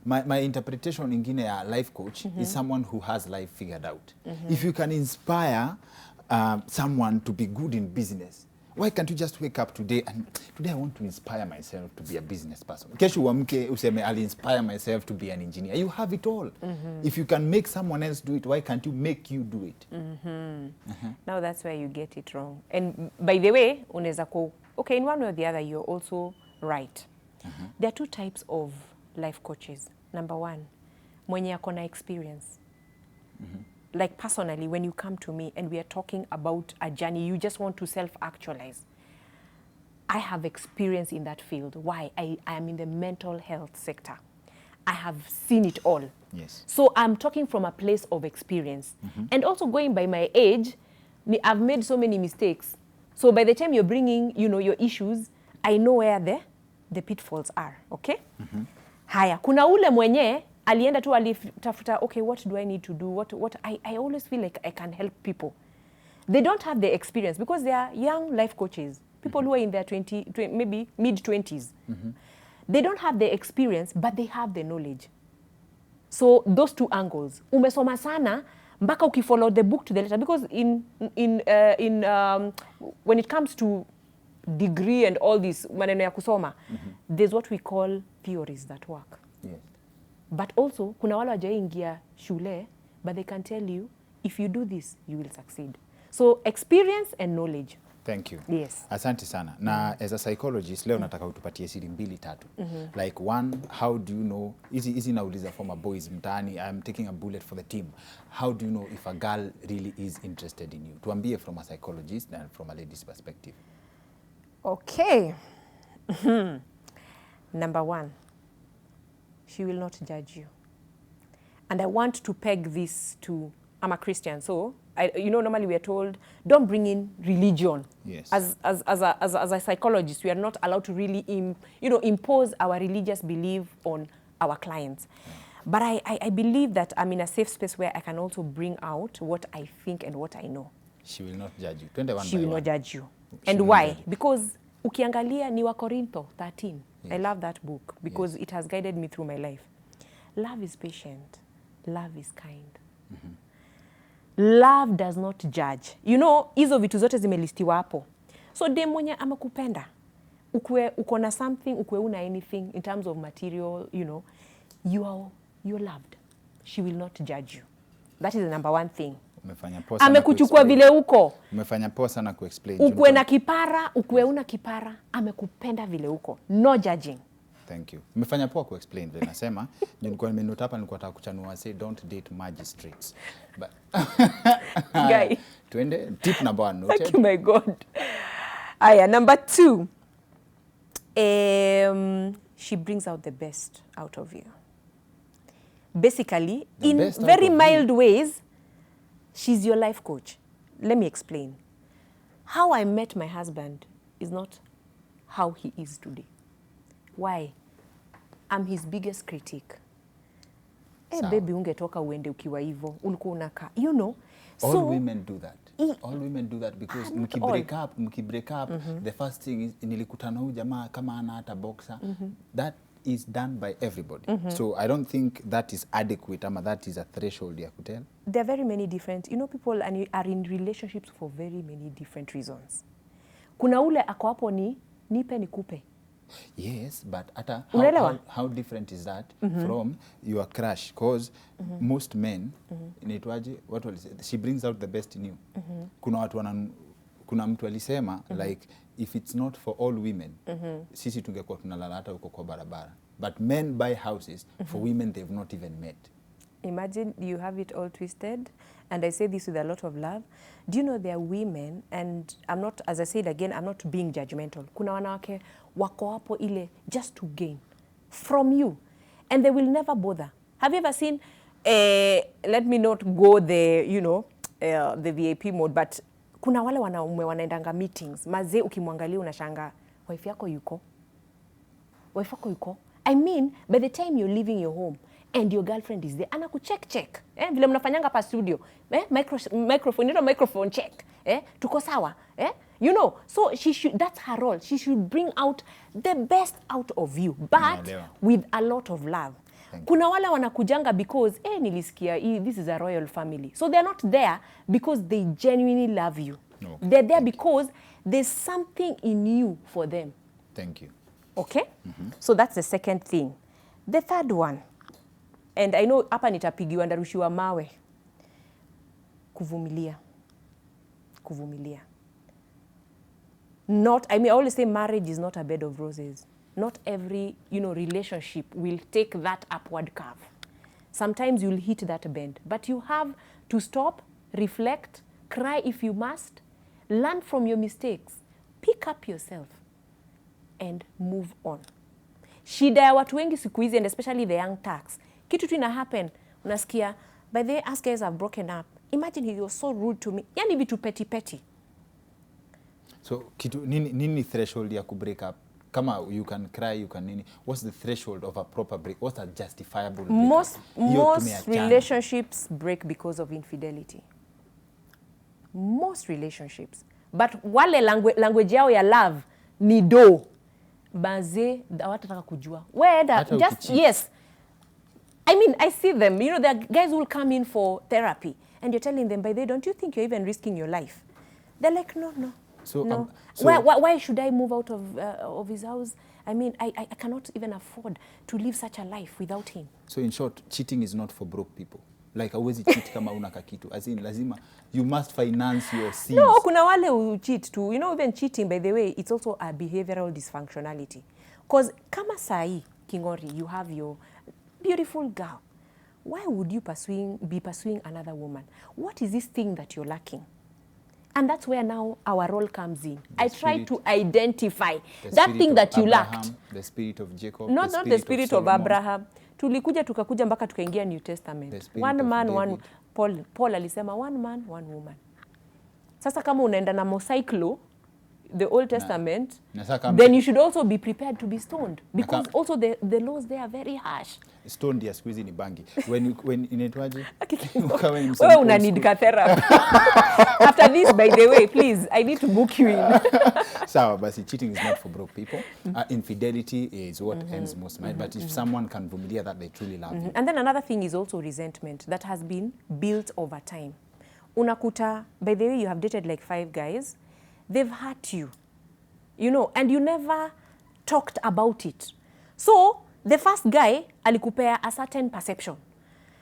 my interpretation ingine ya life coach is someone who has life figured out. If you can inspire someone to be good in business, why can't you just wake up today and today I want to inspire myself to be a business person. Kesho uamke useme I'll inspire myself to be an engineer. You have it all. If you can make someone else do it, why can't you make you do it? Now that's where you get it wrong. And by the way, unaweza okay, in one way or the other, you're also right. There are two types of life coaches. Number one, mwenye ako na experience. Like personally, when you come to me and we are talking about a journey, you just want to self-actualize. I have experience in that field. Why? I am in the mental health sector. I have seen it all. Yes. So I'm talking from a place of experience. And also going by my age, I've made so many mistakes. So by the time you're bringing, you know, your issues, I know where the pitfalls are. Okay? Haya, kuna ule mwenye alienda tu alitafuta, okay, what do I need to do? What I always feel like I can help people. They don't have the experience because they are young life coaches, people who are in their 20 maybe mid-20s. They don't have the experience, but they have the knowledge. So those two angles. Umesoma sana mpaka ukifollow the book to the letter, because when it comes to degree and all this maneno ya kusoma, there's what we call theories that work. Yes. But also, kuna wale wajaingia shule, but they can tell you, if you do this, you will succeed. So, experience and knowledge. Thank you. Yes. Asante sana. Na as a psychologist, leo nataka utupatie siri mbili tatu. Like one, how do you know, easy nauliza former boys mtaani, I'm taking a bullet for the team. How do you know if a girl really is interested in you? Tuambie from a psychologist and from a lady's perspective. Okay. Number one, she will not judge you. And I want to peg this to, I'm a Christian, so, normally we are told, don't bring in religion. Yes. As a psychologist, we are not allowed to really, impose our religious belief on our clients. But I believe that I'm in a safe space where I can also bring out what I think and what I know. She will not judge you. 21 She by will one. not judge you. She And will why? not judge you. Because ukiangalia ni wa Korintho 13. Yes. I love that book because it has guided me through my life. Love is patient. Love is kind. Love does not judge. Hizo vitu zote zimelistiwa hapo. So dem mwenye amekupenda, uko na something, ukwe una anything in terms of material, you're loved. She will not judge you. That is the number one thing. Umefanya poa sana Amekuchukua vile uko. Umefanya poa sana kuexplain. Ukwe na kipara, ukwe una kipara, amekupenda vile uko. No judging. Thank you. Umefanya poa kuexplain vile nasema. Nilikuwa nimenota hapa, nilikuwa nataka kuchanua, say don't date magistrates. But Guy. Tuende tip number 1 noted. Thank you, my God. Aya, number 2. She brings out the best out of you. Basically, in very mild ways, she's your life coach. Let me explain. How I met my husband is not how he is today. Why? I'm his biggest critic. Baby, ungetoka uende ukiwa hivyo, ulikuwa unakaa. All women do that. All women do that because mki-break up, the first thing is nilikutana huyu jamaa kama ana hata boxer. That is done by everybody. So I don't think that is adequate, ama that is a threshold ya kutel. There are very many different, people are in relationships for very many different reasons. Kuna ule ako hapo ni nipe nikupe. Yes, but how different is that from your crush? Because most men, she brings out the best in you. Kuna mtu alisema, like, if it's not for all women, sisi tungekuwa tunalala hata huko kwa barabara. But men buy houses for women they've not even met. Imagine you have it all twisted, and I say this with a lot of love. Do you know there are women, and I'm not, as I said again, I'm not being judgmental. Kuna wanawake wako hapo ile just to gain from you, and they will never bother. Have you ever seen, let me not go the, the VIP mode, but kuna wale wanaume wanaendanga meetings, mazee ukimwangalia unashanga, wife yako yuko? Wife yako yuko? I mean, by the time you're leaving your home, and your girlfriend is there, check. Vile mnafanyanga pa studio. Microphone check. Tuko sawa. So that's her role. She should bring out the best out of you, but with a lot of love. Kuna wale wanakujanga because nilisikia this is a royal family. So they're not there because they genuinely love you. Okay. They're there because there's something in you for them. Thank you. Okay? So that's the second thing. The third one, and I know hapa nitapigiwa ndarushiwa mawe. Kuvumilia. Kuvumilia. I always say marriage is not a bed of roses. Not every, relationship will take that upward curve. Sometimes you'll hit that bend, but you have to stop, reflect, cry if you must, learn from your mistakes, pick up yourself, and move on. Shida ya watu wengi siku hizi, and especially the young tax, kitu tu ina happen, unasikia, by the way, us guys have broken up. Imagine he was so rude to me. Yani vitu petty. So, nini threshold ya kubreak up? Kama you can cry, you can nini. What's the threshold of a proper break? What's a justifiable break? Most relationships break because of infidelity. Most relationships. But wale language yao ya love ni do. Baze, hawatataka kujua. Yes. I mean, I see them. There are guys who will come in for therapy. And you're telling them, by the way, don't you think you're even risking your life? They're like, no. So, no. Why should I move out of his house? I mean, I cannot even afford to live such a life without him. So in short, cheating is not for broke people. Like, hauwezi cheat kama una kakitu. As in, lazima, you must finance your sins. No, kuna wale who cheat too. Even cheating, by the way, it's also a behavioral dysfunctionality. Because kama sai, Kingori, you have your beautiful girl. Why would you be pursuing another woman? What is this thing that you're lacking? And that's where now our role comes in. I try to identify that thing that you lacked. The spirit of Jacob. Not the spirit of Abraham. Tulikuja tukakuja mpaka tukaingia New Testament. One man, Paul alisema one man, one woman. Sasa kama unaenda na mosaiklo, the Old Testament, then you should also be prepared to be stoned. Because also the laws there are very harsh. Stoned ya squeezy ni bangi. When inaitwaje? Wewe una need therapy. After this, by the way, please, I need to book you in. Sawa, but cheating is not for broke people. Infidelity is what ends most marriage. But if someone can vumilia that, they truly love you. And then another thing is also resentment that has been built over time. Unakuta, by the way, you have dated like 5 guys. They've hurt you, and you never talked about it. So the first guy alikupea a certain perception.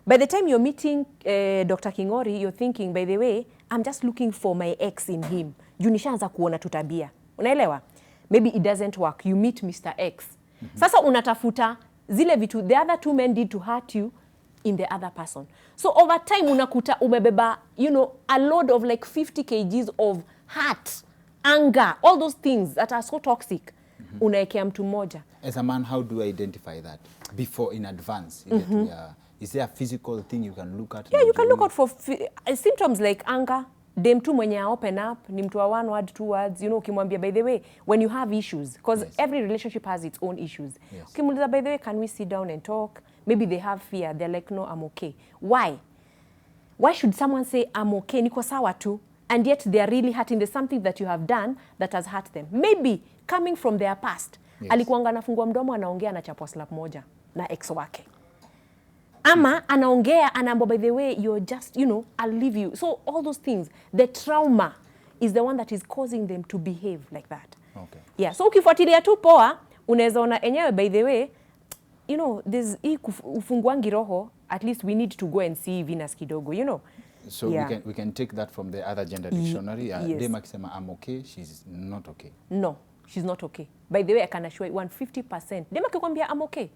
By the time you're meeting Dr. Kingori, you're thinking, by the way, I'm just looking for my ex in him. Junishaanza kuona tutabia. Unaelewa? Maybe it doesn't work. You meet Mr. X. Sasa unatafuta zile vitu the other 2 men did to hurt you in the other person. So over time unakuta umebeba, a load of like 50 kgs of hurt, anger, all those things that are so toxic. Unaekea mtu mmoja. As a man, how do I identify that before in advance? Is there a physical thing you can look at? Yeah, you can look out for symptoms like anger. Dem tu mwenye open up, ni mtu wa 1 word, 2 words, ukimwambia by the way, when you have issues, because every relationship has its own issues. Ukimuuliza by the way, can we sit down and talk? Maybe they have fear. They're like, no, I'm okay. Why? Why should someone say, I'm okay, niko sawa tu? And yet they are really hurting. There's something that you have done that has hurt them. Maybe coming from their past. Alikuanga anafungua mdomo anaongea anachapwa slap moja na ex wake. Ama anaongea anaambia by the way you're just, I'll leave you. So all those things, the trauma is the one that is causing them to behave like that. Okay. Yeah, so ukifuatilia tu poa, unaweza ona enyewe by the way, there's ufunguangi roho, at least we need to go and see Venus kidogo, So we can take that from the other gender dictionary. Yes. Dem akisema I'm okay, she's not okay. No, she's not okay. By the way, I can assure you 150%. Dem akikwambia I'm okay.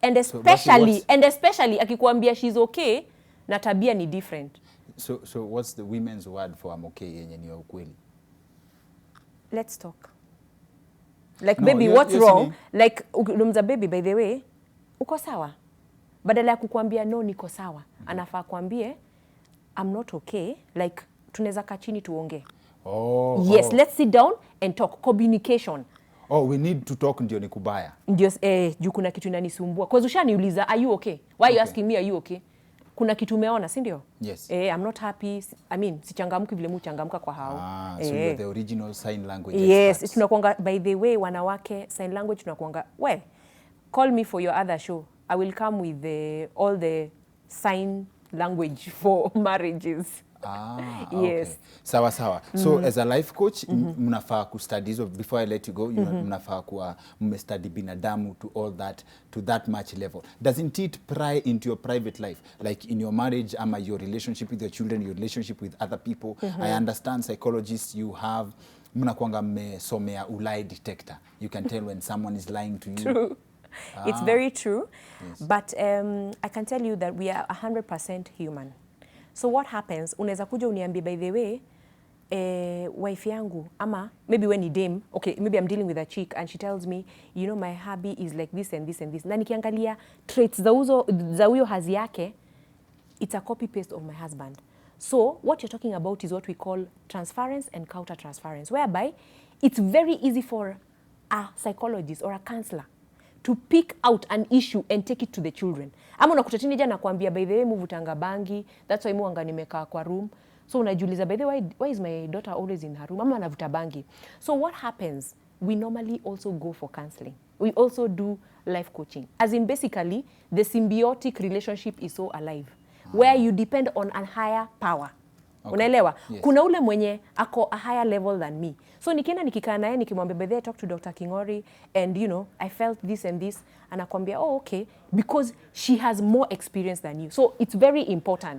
And especially akikwambia she's okay, na tabia ni different. So what's the women's word for I'm okay yenye ni ukweli? Let's talk. Like, no, baby, what's wrong? Like, unamza baby, by the way, uko sawa? Badala ya kukwambia no, niko sawa. Anafaa kwambie I'm not okay. Like, tunaweza kaa chini tuongee. Yes, let's sit down and talk. Communication. We need to talk ndio nikubaya. Ndio juu kuna kitu inanisumbua. Kwa ushaniuliza, are you okay? Why are you asking me, are you okay? Kuna kitu umeona, si ndio? Yes. I'm not happy. I mean, sichangamki vile muchangamka kwa hao. So you're the original sign language experts. Yes, tunakuanga, by the way, wanawake, sign language tunakuanga, well, call me for your other show. I will come with all the sign language for marriages. Yes. Okay. Sawa sawa. So as a life coach, mnafaa kustudy hizo, before I let you go, mnafaa kuwa mmestudy binadamu to that much level. Doesn't it pry into your private life, like in your marriage, ama your relationship with your children, your relationship with other people? I understand psychologists, you have mnakuanga mmesomea lie detector. You can tell when someone is lying to you. True. It's very true. Yes. But I can tell you that we are 100% human. So what happens, unaweza kuja uniambie, by the way, wife yangu, ama maybe when you dame, okay, maybe I'm dealing with a chick and she tells me, you know, my hubby is like this and this and this. Na nikiangalia traits za huyo hazi yake, it's a copy paste of my husband. So what you're talking about is what we call transference and counter transference, whereby it's very easy for a psychologist or a counselor to pick out an issue and take it to the children. Ama unakuta teenager na kuambia, by the way, muvutanga bangi, that's why muanga nimekaa kwa room. So unajiuliza, by the way, why is my daughter always in her room? Ama anavuta bangi. So what happens? We normally also go for counseling. We also do life coaching. As in, basically, the symbiotic relationship is so alive, where you depend on a higher power. Okay. Unaelewa? Yes. Kuna ule mwenye ako a higher level than me. So nikienda nikikaa naye nikimwambia, by the way, talk to Dr. Kingori and you know, I felt this and this, anakwambia, oh okay, because she has more experience than you. So it's very important.